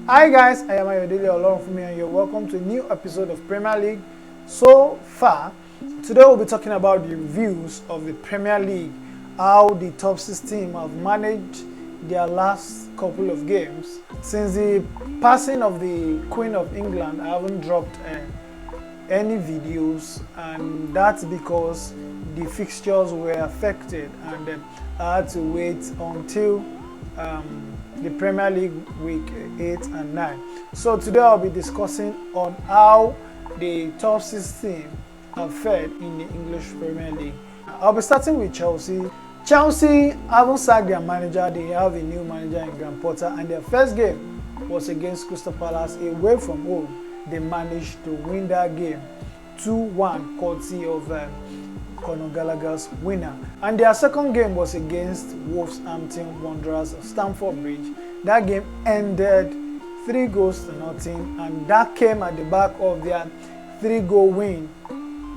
Hi guys, I am Ayodele Olorunfunmi and you're welcome to a new episode of Premier League. So far, today we'll be talking about the reviews of the Premier League, how the top 6 teams have managed their last couple of games. Since the passing of the Queen of England, I haven't dropped any videos, and that's because the fixtures were affected and I had to wait until the Premier League week 8 and 9. So today I'll be discussing on how the top 6 teams have fared in the English Premier League. I'll be starting with Chelsea. Chelsea haven't sacked their manager. They have a new manager in Graham Potter, and their first game was against Crystal Palace away from home. They managed to win that game 2-1 courtesy of Conor Gallagher's winner. And their second game was against Wolverhampton Wanderers of Stamford Bridge. That game ended 3-0, and that came at the back of their 3-goal win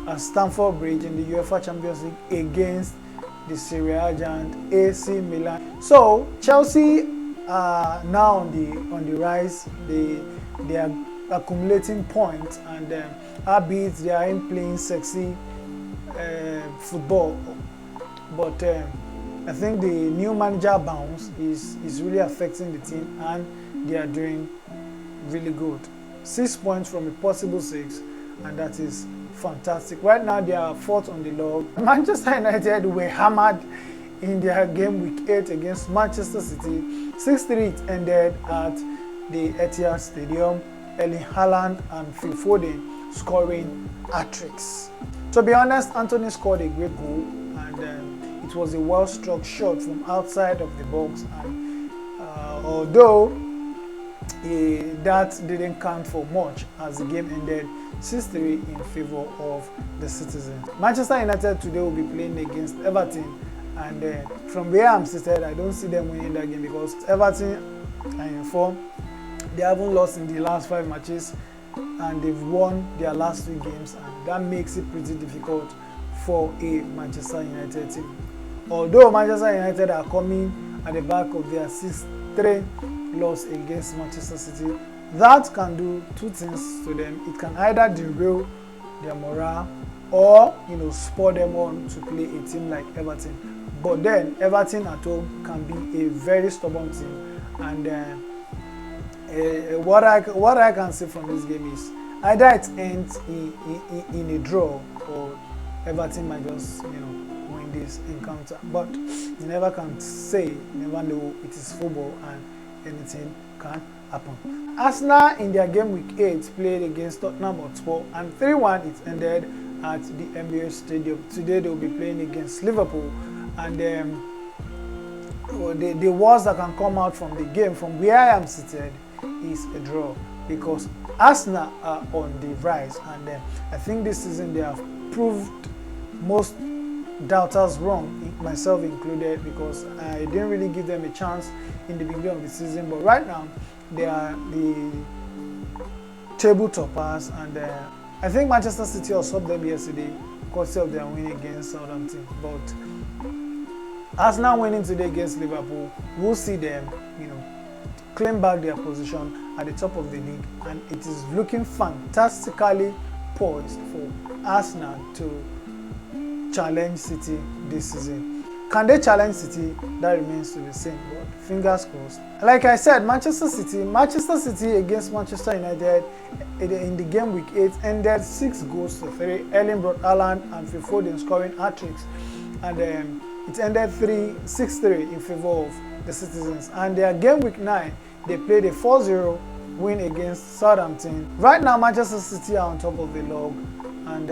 at Stamford Bridge in the UEFA Champions League against the Serie A giant AC Milan. So Chelsea are now on the rise. They are accumulating points, and albeit they are playing sexy football, but I think the new manager bounce is really affecting the team, and they are doing really good. 6 points from a possible 6, and that is fantastic. Right now they are 4th on the log. Manchester United were hammered in their game week 8 against Manchester City. 6-3 it ended at the Etihad Stadium. Erling Haaland and Phil Foden scoring hat-tricks. To be honest, Anthony scored a great goal, and it was a well-struck shot from outside of the box, and although that didn't count for much as the game ended 6-3 in favour of the Citizens. Manchester United today will be playing against Everton, and from where I'm seated, I don't see them winning that game because Everton are in form. They haven't lost in the last 5 matches, and they've won their last 2 games, and that makes it pretty difficult for a Manchester United team. Although Manchester United are coming at the back of their 6-3 loss against Manchester City, that can do 2 things to them. It can either derail their morale or spur them on to play a team like Everton. But then Everton at home can be a very stubborn team, and what I can say from this game is either it ends in a draw, or Everton might just win this encounter. But you never can say, you never know. It is football and anything can happen. Arsenal in their game week 8 played against Tottenham Hotspur, and 3-1 it ended at the Emirates Stadium. Today they will be playing against Liverpool, and the worst that can come out from the game, from where I am seated, is a draw, because Arsenal are on the rise, and I think this season they have proved most doubters wrong, myself included, because I didn't really give them a chance in the beginning of the season. But right now they are the table toppers, and I think Manchester City usurped them yesterday because of their win against Southampton. But Arsenal winning today against Liverpool, we'll see them claim back their position at the top of the league, and it is looking fantastically poised for Arsenal to challenge City this season. Can they challenge City? That remains to be seen, but fingers crossed. Like I said, Manchester City against Manchester United in the game week 8 ended 6-3. Erling Haaland and Phil Foden scoring hat-tricks, and it ended 6-3 in favour of the Citizens. And their game week 9, they played a 4-0 win against Southampton. Right now Manchester City are on top of the log, and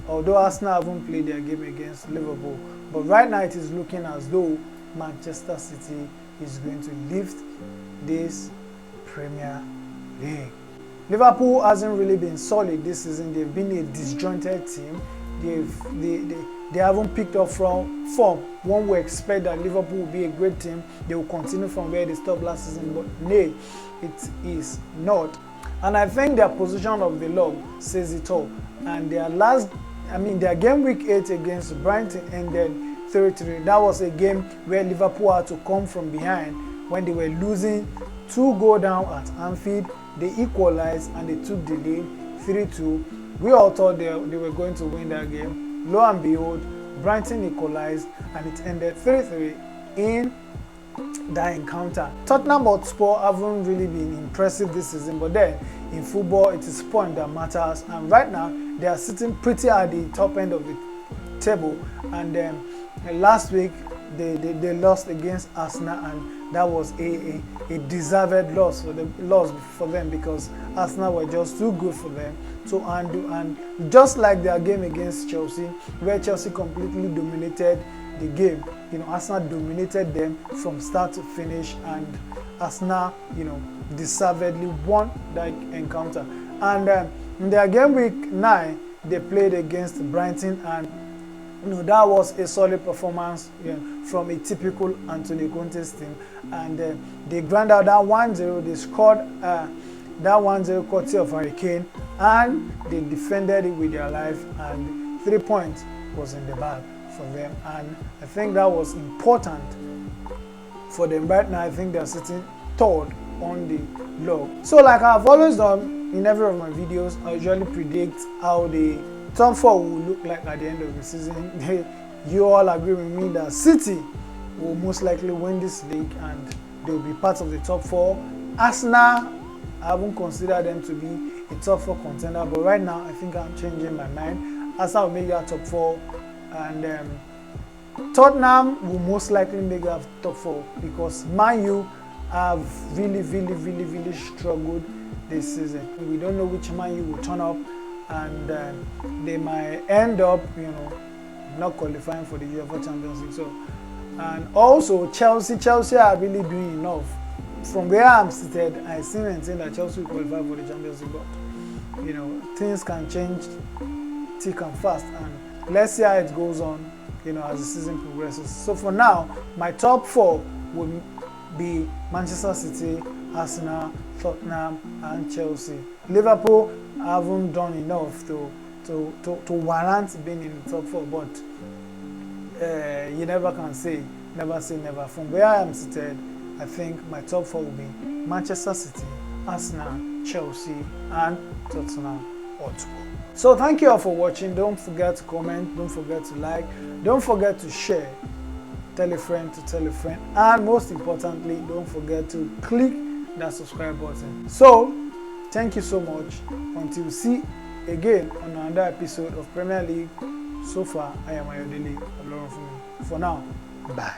although Arsenal haven't played their game against Liverpool, but right now it is looking as though Manchester City is going to lift this Premier League. Liverpool hasn't really been solid this season. They've been a disjointed team. They haven't picked up from form. One would expect that Liverpool will be a great team. They will continue from where they stopped last season, but nay, it is not. And I think their position of the log says it all. And their game week 8 against Brighton ended 3-3. That was a game where Liverpool had to come from behind when they were losing 2 go down at Anfield. They equalized and they took the lead 3-2. We all thought they were going to win that game. Lo and behold, Brighton equalized and it ended 3-3 in that encounter. Tottenham Hotspur haven't really been impressive this season, but then in football it is point that matters, and right now they are sitting pretty at the top end of the table. And last week they lost against Arsenal, and that was a deserved loss for them because Arsenal were just too good for them to undo. And just like their game against Chelsea, where Chelsea completely dominated the game, Arsenal dominated them from start to finish, and Arsenal, deservedly won that encounter. And in their game week 9, they played against Brighton, and that was a solid performance from a typical Antonio Conte's team. And they ground out that 1-0. They scored that 1-0 courtesy of Harry Kane, and they defended it with their life, and 3 points was in the bag for them. And I think that was important for them. Right now I think they're sitting third on the log. So like I've always done in every of my videos, I usually predict how the top 4 will look like at the end of the season. You all agree with me that City will most likely win this league and they will be part of the top 4. Arsenal, I haven't considered them to be a top 4 contender, but right now I think I'm changing my mind. Arsenal will make that top 4, and Tottenham will most likely make that top 4 because Man U have really struggled this season. We don't know which Man U will turn up, and they might end up, not qualifying for the UEFA Champions League. So, and also Chelsea are really doing enough. From where I'm seated, I still maintain that Chelsea will qualify for the Champions League, but things can change thick and fast, and let's see how it goes on, as the season progresses. So for now, my top 4 will be Manchester City, Arsenal, Tottenham, and Chelsea. Liverpool haven't done enough to warrant being in the top 4, but you never can say never. From where I am seated, I think my top 4 will be Manchester City, Arsenal, Chelsea, and Tottenham Hotspur. So thank you all for watching. Don't forget to comment, don't forget to like, don't forget to share, tell a friend to tell a friend, and most importantly, don't forget to click that subscribe button. So thank you so much. Until we see again on another episode of Premier League. So far, I am Ayodele. For now, bye.